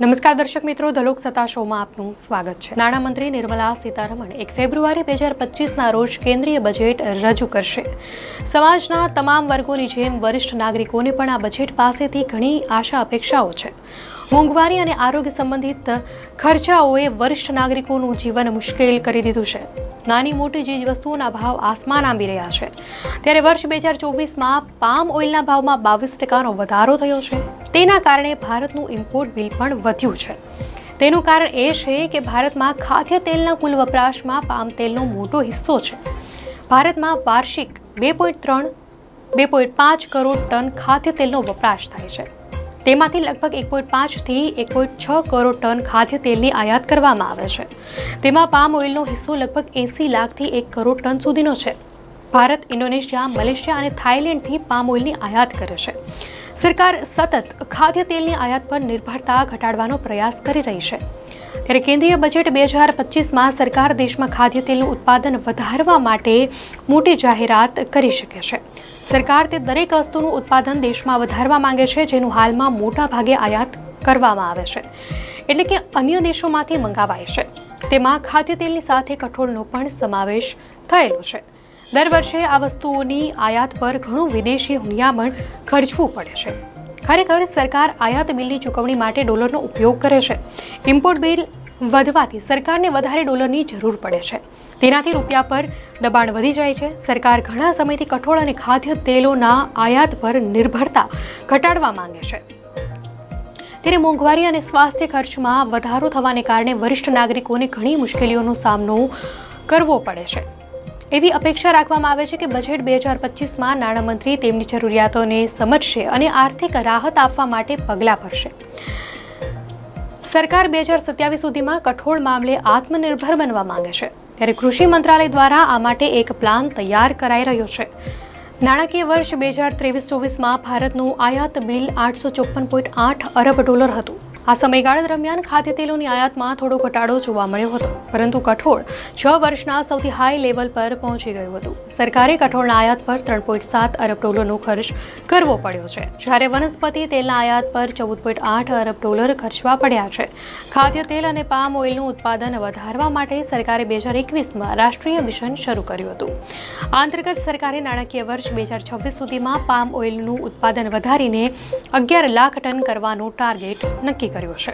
નમસ્કાર દર્શક મિત્રો, ધ લોકસત્તા શોમાં આપનું સ્વાગત છે। નાણામંત્રી નિર્મલા સીતારમણ 1 ફેબ્રુઆરી 2025ના રોજ કેન્દ્રીય બજેટ રજૂ કરશે। સમાજના તમામ વર્ગોની જેમ વરિષ્ઠ નાગરિકોને પણ આ બજેટ પાસેથી ઘણી આશા અપેક્ષાઓ છે। મોંઘવારી અને આરોગ્ય સંબંધિત ખર્ચાઓએ વરિષ્ઠ નાગરિકોનું જીવન મુશ્કેલ કરી દીધું છે। નાની મોટી ચીજ વસ્તુઓના ભાવ આસમાન આંબી રહ્યા છે। ત્યારે વર્ષ 2024માં પામ ઓઇલના ભાવમાં 22% વધારો થયો છે। તેના કારણે ભારતનું ઇમ્પોર્ટ બિલ પણ વધ્યું છે। તેનું કારણ એ છે કે ભારતમાં ખાદ્ય તેલના કુલ વપરાશમાં પામ તેલનો મોટો હિસ્સો છે। ભારતમાં વાર્ષિક 2.5 કરોડ ટન ખાદ્ય તેલનો વપરાશ થાય છે। તેમાંથી લગભગ 1.5 થી 1.6 કરોડ ટન ખાદ્ય તેલની આયાત કરવામાં આવે છે। તેમાં પામ ઓઇલનો હિસ્સો લગભગ 80 લાખથી 1 કરોડ ટન સુધીનો છે। ભારત ઇન્ડોનેશિયા, મલેશિયા અને થાઇલેન્ડથી પામ ઓઇલની આયાત કરે છે। સરકાર સતત ખાદ્ય તેલની આયાત પર નિર્ભરતા ઘટાડવાનો પ્રયાસ કરી રહી છે। ત્યારે કેન્દ્રીય બજેટ 2025માં સરકાર દેશમાં ખાદ્ય તેલનું ઉત્પાદન વધારવા માટે મોટી જાહેરાત કરી શકે છે। સરકાર તે દરેક વસ્તુનું ઉત્પાદન દેશમાં વધારવા માંગે છે જેનું હાલમાં મોટા ભાગે આયાત કરવામાં આવે છે, એટલે કે અન્ય દેશોમાંથી મંગાવાય છે। તેમાં ખાદ્ય તેલની સાથે કઠોળનો પણ સમાવેશ થયેલો છે। દર વર્ષે આ વસ્તુઓની આયાત પર ઘણું વિદેશી હુંડિયામણ ખર્ચવું પડે છે। ખરેખર સરકાર આયાત બિલની ચૂકવણી માટે ડોલરનો ઉપયોગ કરે છે। ઇમ્પોર્ટ બિલ વધવાથી સરકારને વધારે ડોલરની જરૂર પડે છે। તેનાથી રૂપિયા પર દબાણ વધી જાય છે। સરકાર ઘણા સમયથી કઠોળ અને ખાદ્ય તેલોના આયાત પર નિર્ભરતા ઘટાડવા માંગે છે। ત્યારે મોંઘવારી અને સ્વાસ્થ્ય ખર્ચમાં વધારો થવાને કારણે વરિષ્ઠ નાગરિકોને ઘણી મુશ્કેલીઓનો સામનો કરવો પડે છે। એવી અપેક્ષા રાખવામાં આવે છે કે બજેટ 2025માં નાણામંત્રી તેમની જરૂરિયાતોને સમજશે અને આર્થિક રાહત આપવા માટે પગલાં ભરશે। સરકાર 2027 સુધીમાં કઠોળ મામલે આત્મનિર્ભર બનવા માંગે છે। ત્યારે કૃષિ મંત્રાલય દ્વારા આ માટે એક પ્લાન તૈયાર કરાઈ રહ્યો છે। નાણાકીય વર્ષ 2023-24માં ભારતનું આયાત બિલ $854.8 અરબ હતું। આ સમયગાળા દરમિયાન ખાદ્ય તેલોની આયાતમાં થોડો ઘટાડો જોવા મળ્યો હતો, પરંતુ કઠોળ 6 વર્ષના સૌથી હાઈ લેવલ પર પહોંચી ગયું હતું। સરકારે કઠોળના આયાત પર $3.7 અરબ ખર્ચ કરવો પડ્યો છે, જ્યારે વનસ્પતિ તેલના આયાત પર $14.8 અરબ ખર્ચવા પડ્યા છે। ખાદ્ય તેલ અને પામ ઓઇલનું ઉત્પાદન વધારવા માટે સરકારે 2021માં રાષ્ટ્રીય મિશન શરૂ કર્યું હતું। આ અંતર્ગત સરકારે નાણાકીય વર્ષ 2026 સુધીમાં પામ ઓઇલનું ઉત્પાદન વધારીને 11 લાખ ટન કરવાનો ટાર્ગેટ નક્કી કર્યો છે।